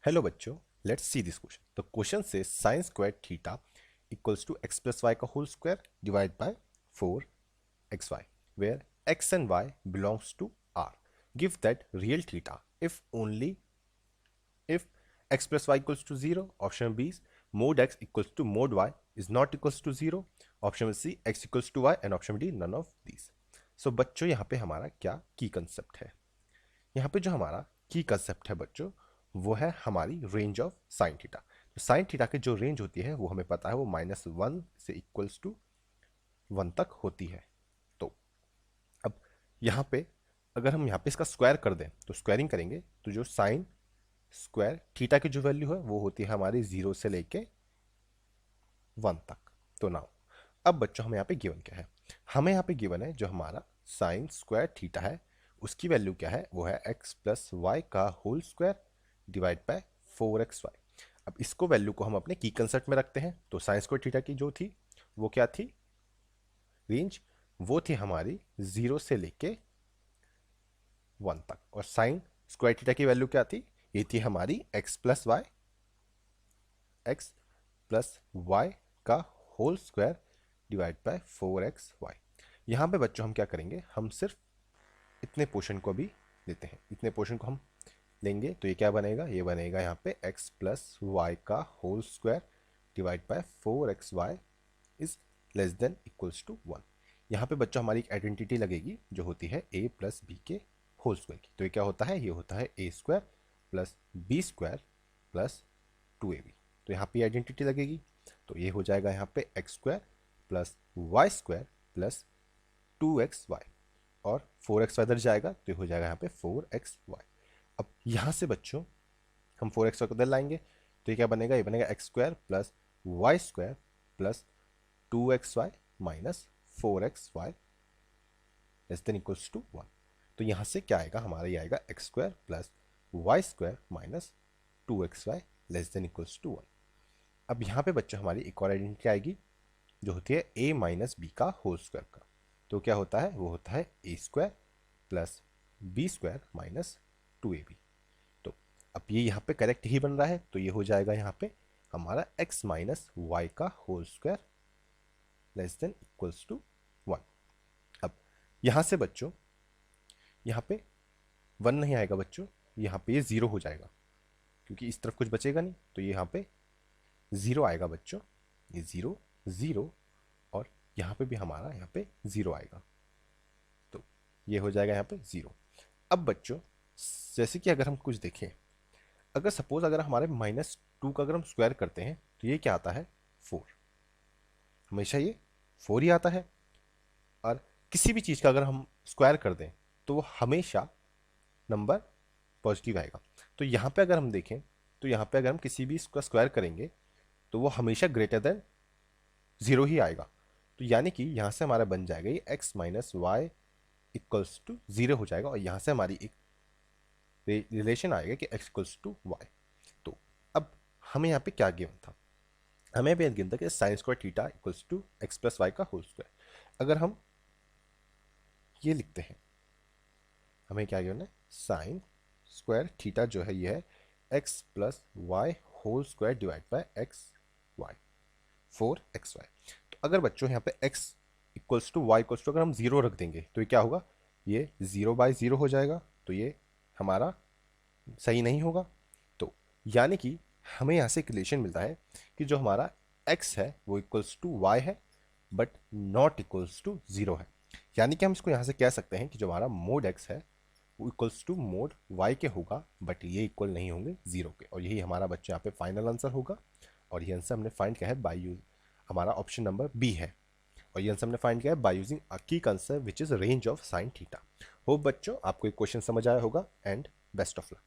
Hello बच्चों, let's see this question. तो question से sine square theta equals to X plus Y का whole square divide by 4xy where x and y belongs to R. Give that real theta if x plus y equals to 0. Option B is mod x equals to mod y is not equals to 0. Option C x equals to y and option D none of these. So बच्चों यहाँ पे हमारा क्या की concept है? यहाँ पे जो हमारा की कंसेप्ट है बच्चों, वो है हमारी रेंज ऑफ साइन थीटा। तो साइन थीटा की जो रेंज होती है वो हमें पता है, वो -1 से इक्वल्स टू 1 तक होती है। तो अब यहाँ पे अगर हम यहाँ पे इसका स्क्वायर कर दें, तो स्क्वायरिंग करेंगे तो जो साइन स्क्वायर थीटा की जो वैल्यू है वो होती है हमारी 0 से लेके 1 तक। तो नाउ अब बच्चों हमें यहाँ पे गिवन क्या है? हमें यहाँ पे गिवन है जो हमारा साइन स्क्वायर थीटा है उसकी वैल्यू क्या है? वो है x प्लस वाई का whole square divide by 4xy। अब इसको वैल्यू को हम अपने की कंसेप्ट में रखते हैं। तो साइन स्क्वायर थीटा की जो थी वो क्या थी? रेंज वो थी हमारी 0 से लेके 1 तक। और साइन स्क्वायर थीटा की वैल्यू क्या थी? ये थी हमारी x प्लस वाई का whole square divide by 4xy। यहाँ पे बच्चों हम क्या करेंगे? हम सिर्फ इतने पोर्शन को भी लेते हैं। इतने पोर्शन को हम लेंगे तो ये क्या बनेगा? ये बनेगा यहाँ पे x प्लस वाई का whole square divide by 4xy is less than equals to 1। यहाँ पे बच्चों हमारी एक आइडेंटिटी लगेगी जो होती है a प्लस बी के होल स्क्वायर की। तो ये क्या होता है? ये होता है a square plus B square plus 2ab। तो यहाँ पे आइडेंटिटी लगेगी तो ये हो जाएगा यहाँ पे X square plus Y square plus 2xy और 4xy इधर जाएगा तो ये हो जाएगा यहाँ पे 4xy। अब यहाँ से बच्चों हम 4xy को इधर लाएंगे तो ये क्या बनेगा? ये बनेगा X square plus Y square plus 2xy minus 4xy less than equals to 1। तो यहाँ से क्या आएगा? हमारा ये आएगा X square plus Y square minus 2xy less than equals to 1। अब यहाँ पे बच्चों हमारी एक और आइडेंटिटी आएगी जो होती है a माइनस बी का होल स्क्वायर का। तो क्या होता है? वो होता है a square plus B square minus 2ab। तो अब ये यहाँ पे करेक्ट ही बन रहा है तो ये हो जाएगा यहाँ पे हमारा x माइनस वाई का whole square less than equals to 1। अब यहाँ से बच्चों यहाँ पे 1 नहीं आएगा बच्चों, यहाँ पे ये 0 हो जाएगा क्योंकि इस तरफ कुछ बचेगा नहीं। तो ये यहाँ पे 0 आएगा बच्चों, ये 0 0 और यहाँ पे भी हमारा यहाँ पे 0 आएगा। तो ये हो जाएगा यहाँ पे 0। अब बच्चों जैसे कि अगर हम कुछ देखें, अगर सपोज अगर हमारे -2 का अगर हम स्क्वायर करते हैं तो ये क्या आता है? 4। हमेशा ये 4 ही आता है। और किसी भी चीज़ का अगर हम स्क्वायर कर दें तो वो हमेशा नंबर पॉजिटिव आएगा। तो यहाँ पे अगर हम देखें तो यहाँ पे अगर हम किसी भी इसका स्क्वायर करेंगे तो वो हमेशा ग्रेटर देन 0 ही आएगा। तो यानी कि यहाँ से हमारा बन जाएगा ये x minus Y equals to 0 हो जाएगा और यहाँ से हमारी एक रिलेशन आएगा कि x इक्वल्स टू वाई। तो अब हमें यहाँ पे क्या गिवन था? हमें भी गिवन था कि sine square theta equals to X plus Y का होल स्क्वायर। अगर हम ये लिखते हैं, हमें क्या गिवन है? साइन स्क्वायर थीटा जो है ये है X plus Y whole square divide by X Y 4xy। तो अगर बच्चों यहाँ पे x equals to Y equals to अगर हम 0 रख देंगे तो ये क्या होगा? ये 0/0 हो जाएगा। तो ये हमारा सही नहीं होगा। तो यानी कि हमें यहाँ से एक रिलेशन मिलता है कि जो हमारा x है वो इक्वल्स टू वाई है बट नॉट इक्वल्स टू 0 है। यानी कि हम इसको यहाँ से कह सकते हैं कि जो हमारा मोड x है वो इक्वल्स टू मोड y के होगा बट ये इक्वल नहीं होंगे 0 के। और यही हमारा बच्चे यहाँ पे फाइनल आंसर होगा। और ये आंसर हमने फाइंड किया है बाय यूज, हमारा ऑप्शन नंबर बी है। और ये आंसर हमने फाइंड किया है बाय यूजिंग अ की concept which is range of sine theta. Hope बच्चों आपको एक क्वेश्चन समझ आया होगा एंड बेस्ट ऑफ लक।